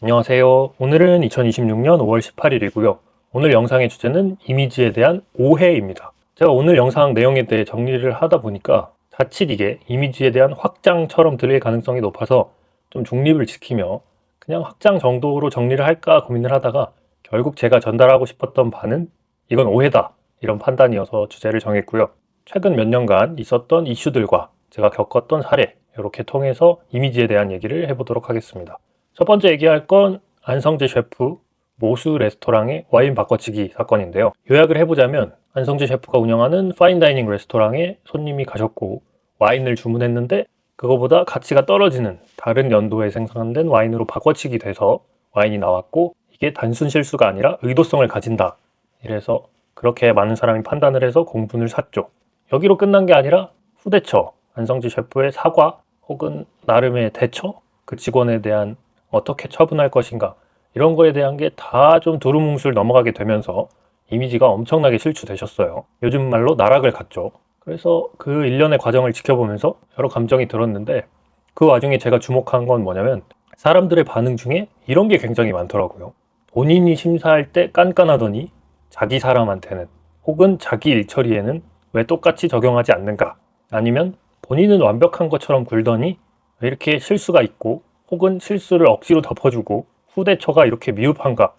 안녕하세요. 오늘은 2026년 5월 18일이고요. 오늘 영상의 주제는 이미지에 대한 오해입니다. 제가 오늘 영상 내용에 대해 정리를 하다 보니까 자칫 이게 이미지에 대한 확장처럼 들릴 가능성이 높아서 좀 중립을 지키며 그냥 확장 정도로 정리를 할까 고민을 하다가 결국 제가 전달하고 싶었던 바는 이건 오해다, 이런 판단이어서 주제를 정했고요. 최근 몇 년간 있었던 이슈들과 제가 겪었던 사례, 이렇게 통해서 이미지에 대한 얘기를 해보도록 하겠습니다. 첫 번째 얘기할 건 안성재 셰프 모수 레스토랑의 와인 바꿔치기 사건인데요. 요약을 해보자면 안성재 셰프가 운영하는 파인다이닝 레스토랑에 손님이 가셨고 와인을 주문했는데 그거보다 가치가 떨어지는 다른 연도에 생산된 와인으로 바꿔치기 돼서 와인이 나왔고 이게 단순 실수가 아니라 의도성을 가진다. 이래서 그렇게 많은 사람이 판단을 해서 공분을 샀죠. 여기로 끝난 게 아니라 후대처 안성재 셰프의 사과 혹은 나름의 대처, 그 직원에 대한 어떻게 처분할 것인가, 이런 거에 대한 게 다 좀 두루뭉술 넘어가게 되면서 이미지가 엄청나게 실추되셨어요. 요즘 말로 나락을 갔죠. 그래서 그 일련의 과정을 지켜보면서 여러 감정이 들었는데 그 와중에 제가 주목한 건 뭐냐면 사람들의 반응 중에 이런 게 굉장히 많더라고요. 본인이 심사할 때 깐깐하더니 자기 사람한테는, 혹은 자기 일처리에는 왜 똑같이 적용하지 않는가, 아니면 본인은 완벽한 것처럼 굴더니 왜 이렇게 실수가 있고 혹은 실수를 억지로 덮어주고 후대처가 이렇게 미흡한가,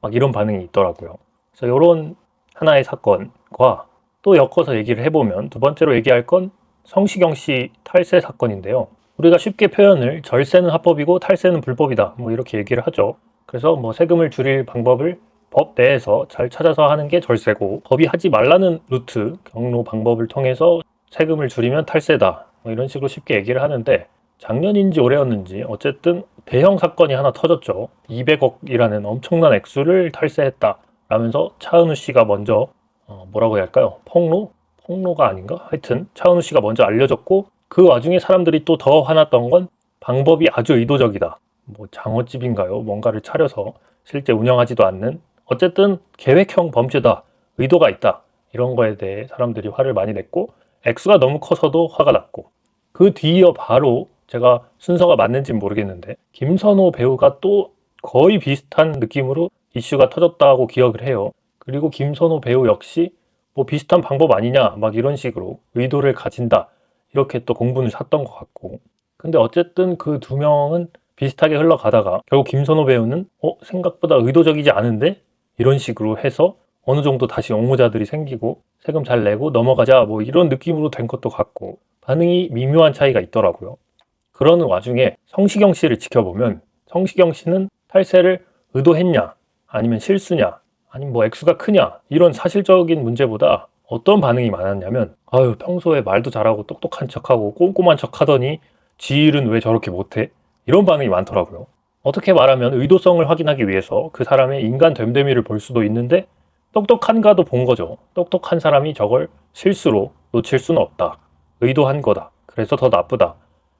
막 이런 반응이 있더라고요. 그래서 이런 하나의 사건과 또 엮어서 얘기를 해보면 두 번째로 얘기할 건 성시경 씨 탈세 사건인데요. 우리가 쉽게 표현을 절세는 합법이고 탈세는 불법이다, 뭐 이렇게 얘기를 하죠. 그래서 뭐 세금을 줄일 방법을 법 내에서 잘 찾아서 하는 게 절세고, 법이 하지 말라는 루트, 경로 방법을 통해서 세금을 줄이면 탈세다, 뭐 이런 식으로 쉽게 얘기를 하는데, 작년인지 올해였는지 어쨌든 대형 사건이 하나 터졌죠. 200억이라는 엄청난 액수를 탈세했다 라면서 차은우 씨가 먼저 뭐라고 해야 할까요? 폭로가 아닌가? 하여튼 차은우 씨가 먼저 알려졌고, 그 와중에 사람들이 또 더 화났던 건 방법이 아주 의도적이다. 뭐 장어집인가요? 뭔가를 차려서 실제 운영하지도 않는, 어쨌든 계획형 범죄다, 의도가 있다, 이런 거에 대해 사람들이 화를 많이 냈고, 액수가 너무 커서도 화가 났고, 그 뒤이어 바로 제가 순서가 맞는지는 모르겠는데 김선호 배우가 또 거의 비슷한 느낌으로 이슈가 터졌다고 기억을 해요. 그리고 김선호 배우 역시 뭐 비슷한 방법 아니냐, 막 이런 식으로 의도를 가진다, 이렇게 또 공분을 샀던 것 같고, 근데 어쨌든 그 두 명은 비슷하게 흘러가다가 결국 김선호 배우는 생각보다 의도적이지 않은데, 이런 식으로 해서 어느 정도 다시 옹호자들이 생기고 세금 잘 내고 넘어가자, 뭐 이런 느낌으로 된 것도 같고, 반응이 미묘한 차이가 있더라고요. 그러는 와중에 성시경 씨를 지켜보면 성시경 씨는 탈세를 의도했냐, 아니면 실수냐, 아니면 뭐 액수가 크냐, 이런 사실적인 문제보다 어떤 반응이 많았냐면, 아유, 평소에 말도 잘하고 똑똑한 척하고 꼼꼼한 척하더니 지 일은 왜 저렇게 못해? 이런 반응이 많더라고요. 어떻게 말하면 의도성을 확인하기 위해서 그 사람의 인간 됨됨이를 볼 수도 있는데 똑똑한가도 본 거죠. 똑똑한 사람이 저걸 실수로 놓칠 수는 없다, 의도한 거다, 그래서 더 나쁘다,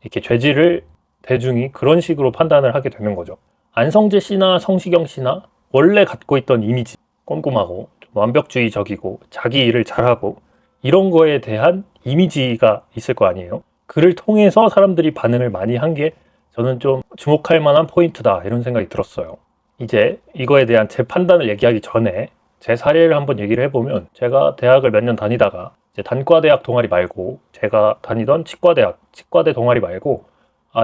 이렇게 죄질을 대중이 그런 식으로 판단을 하게 되는 거죠. 안성재 씨나 성시경 씨나 원래 갖고 있던 이미지, 꼼꼼하고 좀 완벽주의적이고 자기 일을 잘하고 이런 거에 대한 이미지가 있을 거 아니에요. 그를 통해서 사람들이 반응을 많이 한 게 저는 좀 주목할 만한 포인트다, 이런 생각이 들었어요. 이제 이거에 대한 제 판단을 얘기하기 전에 제 사례를 한번 얘기를 해보면, 제가 대학을 몇 년 다니다가 이제 단과대학 동아리 말고 제가 다니던 치과대 동아리 말고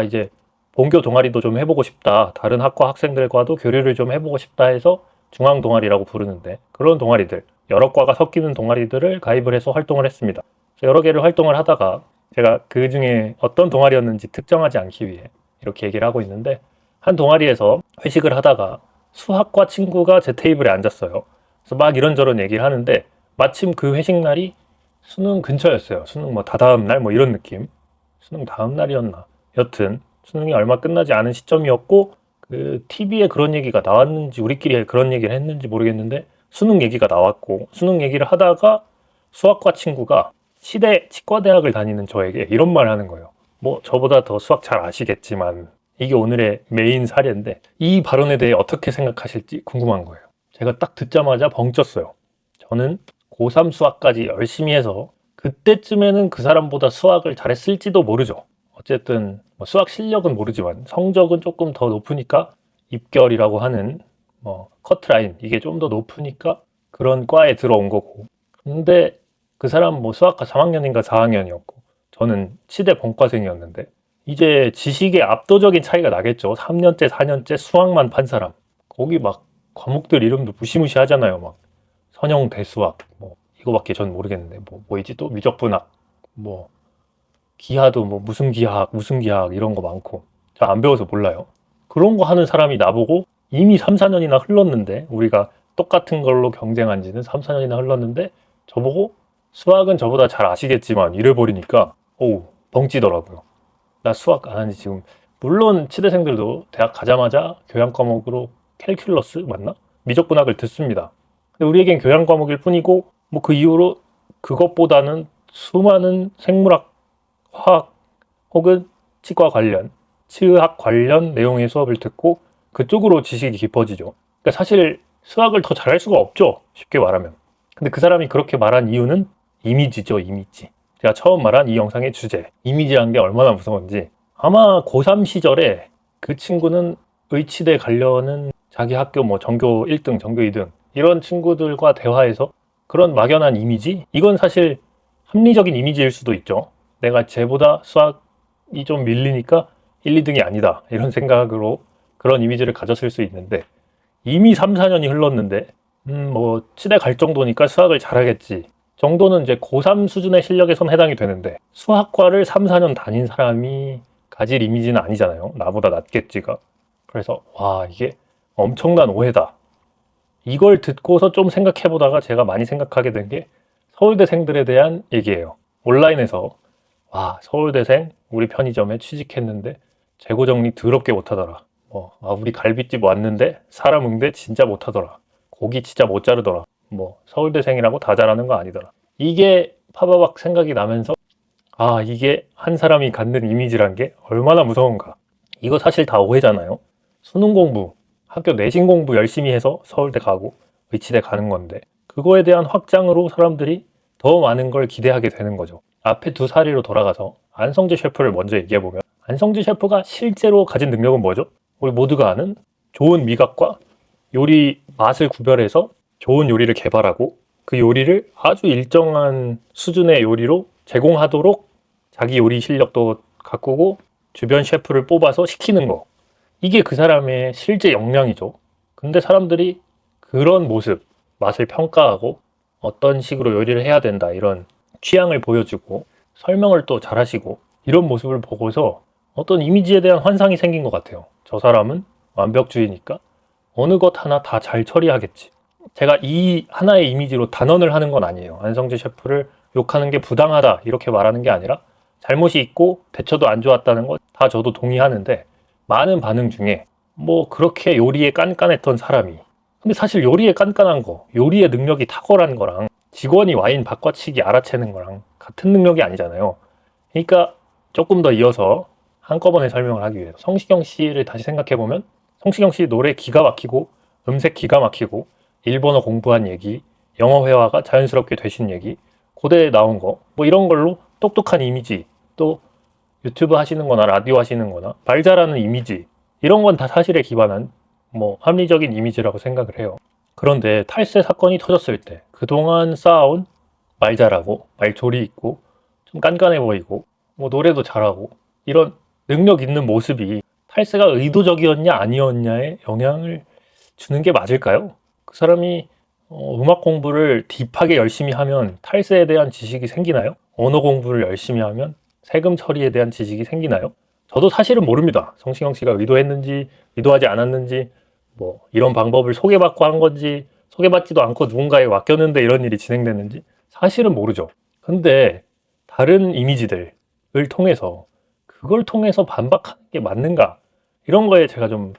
이제 본교 동아리도 좀 해보고 싶다, 다른 학과 학생들과도 교류를 좀 해보고 싶다 해서 중앙 동아리라고 부르는데, 그런 동아리들, 여러 과가 섞이는 동아리들을 가입을 해서 활동을 했습니다. 여러 개를 활동을 하다가 제가 그 중에 어떤 동아리였는지 특정하지 않기 위해 이렇게 얘기를 하고 있는데, 한 동아리에서 회식을 하다가 수학과 친구가 제 테이블에 앉았어요. 그래서 막 이런저런 얘기를 하는데 마침 그 회식 날이 수능 근처였어요. 수능 뭐 다다음 날 뭐 이런 느낌. 수능 다음 날이었나. 여튼 수능이 얼마 끝나지 않은 시점이었고, 그 TV에 그런 얘기가 나왔는지 우리끼리 그런 얘기를 했는지 모르겠는데 수능 얘기가 나왔고, 수능 얘기를 하다가 수학과 친구가 시대 치과대학을 다니는 저에게 이런 말을 하는 거예요. 뭐 저보다 더 수학 잘 아시겠지만 이게 오늘의 메인 사례인데 이 발언에 대해 어떻게 생각하실지 궁금한 거예요. 제가 딱 듣자마자 벙쪘어요. 저는 고3 수학까지 열심히 해서 그때쯤에는 그 사람보다 수학을 잘했을지도 모르죠. 어쨌든 뭐 수학 실력은 모르지만 성적은 조금 더 높으니까 입결이라고 하는 커트라인 이게 좀 더 높으니까 그런 과에 들어온 거고. 근데 그 사람 수학과 3학년인가 4학년이었고 저는 치대 본과생이었는데 이제 지식의 압도적인 차이가 나겠죠. 3년째 4년째 수학만 판 사람. 거기 막 과목들 이름도 무시무시하잖아요. 막 선형 대수학 이거밖에 전 모르겠는데 뭐이지 또 미적분학 기하도 무슨 기하학 이런 거 많고 저 안 배워서 몰라요. 그런 거 하는 사람이 나보고 이미 3, 4년이나 흘렀는데 우리가 똑같은 걸로 경쟁한 지는 3, 4년이나 흘렀는데 저보고 수학은 저보다 잘 아시겠지만 이래 버리니까 벙찌더라고요. 나 수학 안 한지 지금 물론 치대생들도 대학 가자마자 교양 과목으로 캘큘러스 맞나? 미적분학을 듣습니다. 근데 우리에겐 교양 과목일 뿐이고 그 이후로 그것보다는 수많은 생물학, 화학 혹은 치과 관련, 치의학 관련 내용의 수업을 듣고 그쪽으로 지식이 깊어지죠. 그러니까 사실 수학을 더 잘할 수가 없죠. 쉽게 말하면. 근데 그 사람이 그렇게 말한 이유는 이미지죠, 이미지. 제가 처음 말한 이 영상의 주제, 이미지라는 게 얼마나 무서운지. 아마 고3 시절에 그 친구는 의치대 가려는 자기 학교 전교 1등, 전교 2등 이런 친구들과 대화해서 그런 막연한 이미지? 이건 사실 합리적인 이미지일 수도 있죠. 내가 쟤보다 수학이 좀 밀리니까 1, 2등이 아니다. 이런 생각으로 그런 이미지를 가졌을 수 있는데 이미 3, 4년이 흘렀는데 치대 갈 정도니까 수학을 잘하겠지. 정도는 이제 고3 수준의 실력에선 해당이 되는데 수학과를 3, 4년 다닌 사람이 가질 이미지는 아니잖아요. 나보다 낫겠지가. 그래서 이게 엄청난 오해다. 이걸 듣고서 좀 생각해보다가 제가 많이 생각하게 된 게 서울대생들에 대한 얘기예요. 온라인에서 서울대생 우리 편의점에 취직했는데 재고 정리 더럽게 못하더라. 우리 갈비집 왔는데 사람 응대 진짜 못하더라. 고기 진짜 못 자르더라. 서울대생이라고 다 잘하는 거 아니더라. 이게 파바박 생각이 나면서 이게 한 사람이 갖는 이미지란 게 얼마나 무서운가. 이거 사실 다 오해잖아요. 수능 공부, 학교 내신 공부 열심히 해서 서울대 가고 의치대 가는 건데 그거에 대한 확장으로 사람들이 더 많은 걸 기대하게 되는 거죠. 앞에 두 사례로 돌아가서 안성재 셰프를 먼저 얘기해보면 안성재 셰프가 실제로 가진 능력은 뭐죠? 우리 모두가 아는 좋은 미각과 요리 맛을 구별해서 좋은 요리를 개발하고 그 요리를 아주 일정한 수준의 요리로 제공하도록 자기 요리 실력도 가꾸고 주변 셰프를 뽑아서 시키는 거. 이게 그 사람의 실제 역량이죠. 근데 사람들이 그런 모습, 맛을 평가하고 어떤 식으로 요리를 해야 된다 이런 취향을 보여주고 설명을 또 잘하시고 이런 모습을 보고서 어떤 이미지에 대한 환상이 생긴 것 같아요. 저 사람은 완벽주의니까 어느 것 하나 다 잘 처리하겠지. 제가 이 하나의 이미지로 단언을 하는 건 아니에요. 안성재 셰프를 욕하는 게 부당하다 이렇게 말하는 게 아니라 잘못이 있고 대처도 안 좋았다는 거 다 저도 동의하는데 많은 반응 중에 그렇게 요리에 깐깐했던 사람이 근데 사실 요리에 깐깐한 거, 요리의 능력이 탁월한 거랑 직원이 와인 바꿔치기 알아채는 거랑 같은 능력이 아니잖아요. 그러니까 조금 더 이어서 한꺼번에 설명을 하기 위해서 성시경 씨를 다시 생각해보면 성시경 씨 노래 기가 막히고 음색 기가 막히고 일본어 공부한 얘기, 영어 회화가 자연스럽게 되신 얘기, 고대에 나온 거 이런 걸로 똑똑한 이미지 또 유튜브 하시는 거나 라디오 하시는 거나 말 잘하는 이미지 이런 건 다 사실에 기반한 합리적인 이미지라고 생각을 해요. 그런데 탈세 사건이 터졌을 때 그동안 쌓아온 말 잘하고 말조리 있고 좀 깐깐해 보이고 노래도 잘하고 이런 능력 있는 모습이 탈세가 의도적이었냐 아니었냐에 영향을 주는 게 맞을까요? 그 사람이 음악 공부를 딥하게 열심히 하면 탈세에 대한 지식이 생기나요? 언어 공부를 열심히 하면 세금 처리에 대한 지식이 생기나요? 저도 사실은 모릅니다. 성시경 씨가 의도했는지 의도하지 않았는지 이런 방법을 소개받고 한 건지 소개받지도 않고 누군가에 맡겼는데 이런 일이 진행됐는지 사실은 모르죠. 근데 다른 이미지들을 통해서 그걸 통해서 반박하는 게 맞는가? 이런 거에 제가 좀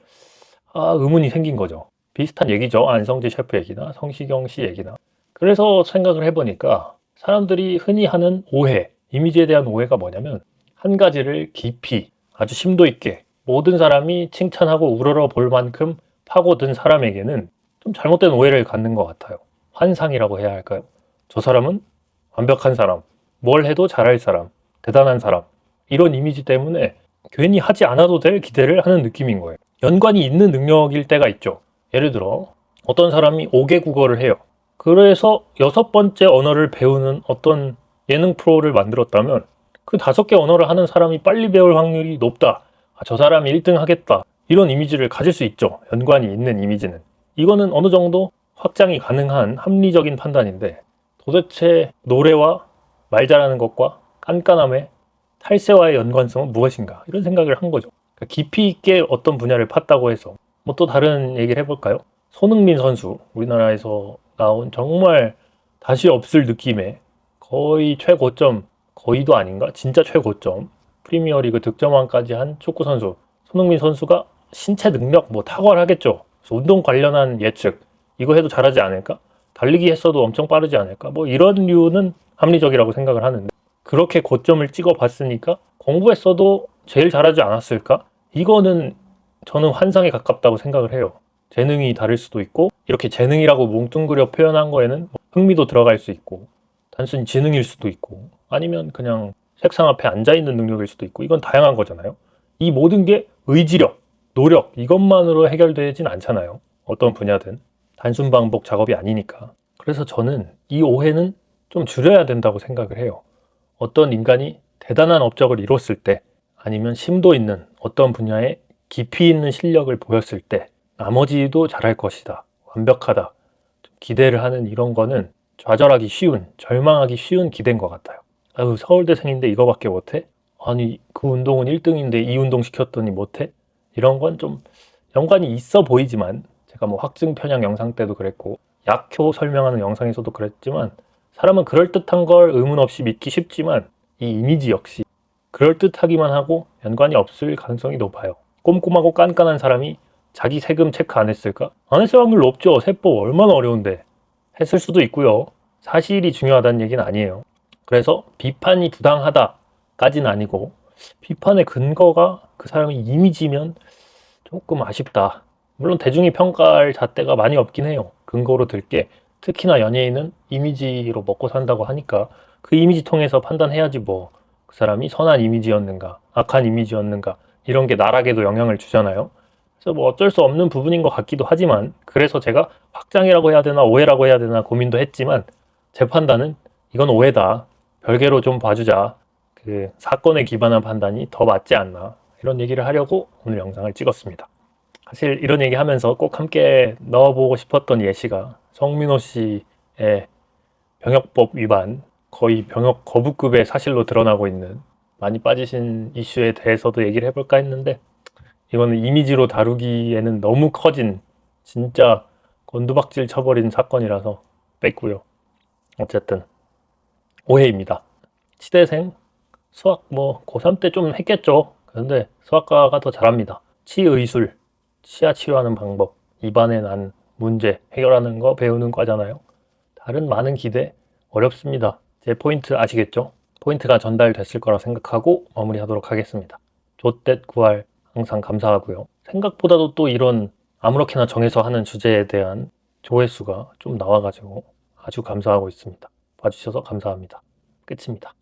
의문이 생긴 거죠. 비슷한 얘기죠. 안성재 셰프 얘기나 성시경 씨 얘기나. 그래서 생각을 해보니까 사람들이 흔히 하는 오해, 이미지에 대한 오해가 뭐냐면 한 가지를 깊이 아주 심도 있게 모든 사람이 칭찬하고 우러러 볼 만큼 파고든 사람에게는 좀 잘못된 오해를 갖는 것 같아요. 환상이라고 해야 할까요? 저 사람은 완벽한 사람, 뭘 해도 잘할 사람, 대단한 사람 이런 이미지 때문에 괜히 하지 않아도 될 기대를 하는 느낌인 거예요. 연관이 있는 능력일 때가 있죠. 예를 들어 어떤 사람이 5개 국어를 해요. 그래서 6번째 언어를 배우는 어떤 예능 프로를 만들었다면 그 5개 언어를 하는 사람이 빨리 배울 확률이 높다. 아, 저 사람이 1등 하겠다. 이런 이미지를 가질 수 있죠. 연관이 있는 이미지는. 이거는 어느 정도 확장이 가능한 합리적인 판단인데 도대체 노래와 말 잘하는 것과 깐깐함의 탈세와의 연관성은 무엇인가? 이런 생각을 한 거죠. 그러니까 깊이 있게 어떤 분야를 팠다고 해서 뭐 또 다른 얘기를 해볼까요? 손흥민 선수, 우리나라에서 나온 정말 다시 없을 느낌의 거의 최고점, 거의도 아닌가? 진짜 최고점. 프리미어리그 득점왕까지 한 축구 선수. 손흥민 선수가 신체 능력 뭐 탁월하겠죠. 그래서 운동 관련한 예측. 이거 해도 잘하지 않을까? 달리기 했어도 엄청 빠르지 않을까? 뭐 이런 류는 합리적이라고 생각을 하는데 그렇게 고점을 찍어 봤으니까 공부했어도 제일 잘하지 않았을까? 이거는 저는 환상에 가깝다고 생각을 해요. 재능이 다를 수도 있고 이렇게 재능이라고 뭉뚱그려 표현한 거에는 흥미도 들어갈 수 있고 단순히 지능일 수도 있고 아니면 그냥 책상 앞에 앉아있는 능력일 수도 있고 이건 다양한 거잖아요. 이 모든 게 의지력, 노력 이것만으로 해결되진 않잖아요. 어떤 분야든 단순 반복 작업이 아니니까. 그래서 저는 이 오해는 좀 줄여야 된다고 생각을 해요. 어떤 인간이 대단한 업적을 이뤘을 때 아니면 심도 있는 어떤 분야에 깊이 있는 실력을 보였을 때 나머지도 잘할 것이다. 완벽하다. 기대를 하는 이런 거는 좌절하기 쉬운, 절망하기 쉬운 기대인 것 같아요. 아유, 서울대생인데 이거밖에 못해? 아니, 그 운동은 1등인데 이 운동 시켰더니 못해? 이런 건 좀 연관이 있어 보이지만 제가 뭐 확증 편향 영상 때도 그랬고 약효 설명하는 영상에서도 그랬지만 사람은 그럴듯한 걸 의문 없이 믿기 쉽지만 이 이미지 역시 그럴듯하기만 하고 연관이 없을 가능성이 높아요. 꼼꼼하고 깐깐한 사람이 자기 세금 체크 안 했을까? 안 했을 확률 높죠. 세법 얼마나 어려운데. 했을 수도 있고요. 사실이 중요하다는 얘기는 아니에요. 그래서 비판이 부당하다까지는 아니고 비판의 근거가 그 사람의 이미지면 조금 아쉽다. 물론 대중이 평가할 잣대가 많이 없긴 해요. 근거로 들게 특히나 연예인은 이미지로 먹고 산다고 하니까 그 이미지 통해서 판단해야지 뭐 그 사람이 선한 이미지였는가 악한 이미지였는가 이런 게 나락에도 영향을 주잖아요. 그래서 뭐 어쩔 수 없는 부분인 것 같기도 하지만 그래서 제가 확장이라고 해야 되나 오해라고 해야 되나 고민도 했지만 제 판단은 이건 오해다. 별개로 좀 봐주자. 그 사건에 기반한 판단이 더 맞지 않나 이런 얘기를 하려고 오늘 영상을 찍었습니다. 사실 이런 얘기 하면서 꼭 함께 넣어보고 싶었던 예시가 성민호 씨의 병역법 위반, 거의 병역 거부급의 사실로 드러나고 있는 많이 빠지신 이슈에 대해서도 얘기를 해볼까 했는데 이거는 이미지로 다루기에는 너무 커진 진짜 곤두박질 쳐버린 사건이라서 뺐고요. 어쨌든 오해입니다. 치대생 수학 뭐 고3 때 좀 했겠죠. 그런데 수학과가 더 잘합니다. 치의술, 치아 치료하는 방법, 입안에 난 문제 해결하는 거 배우는 과잖아요. 다른 많은 기대 어렵습니다. 제 포인트 아시겠죠? 포인트가 전달됐을 거라 생각하고 마무리하도록 하겠습니다. 조댓 구할 항상 감사하고요. 생각보다도 또 이런 아무렇게나 정해서 하는 주제에 대한 조회수가 좀 나와가지고 아주 감사하고 있습니다. 봐주셔서 감사합니다. 끝입니다.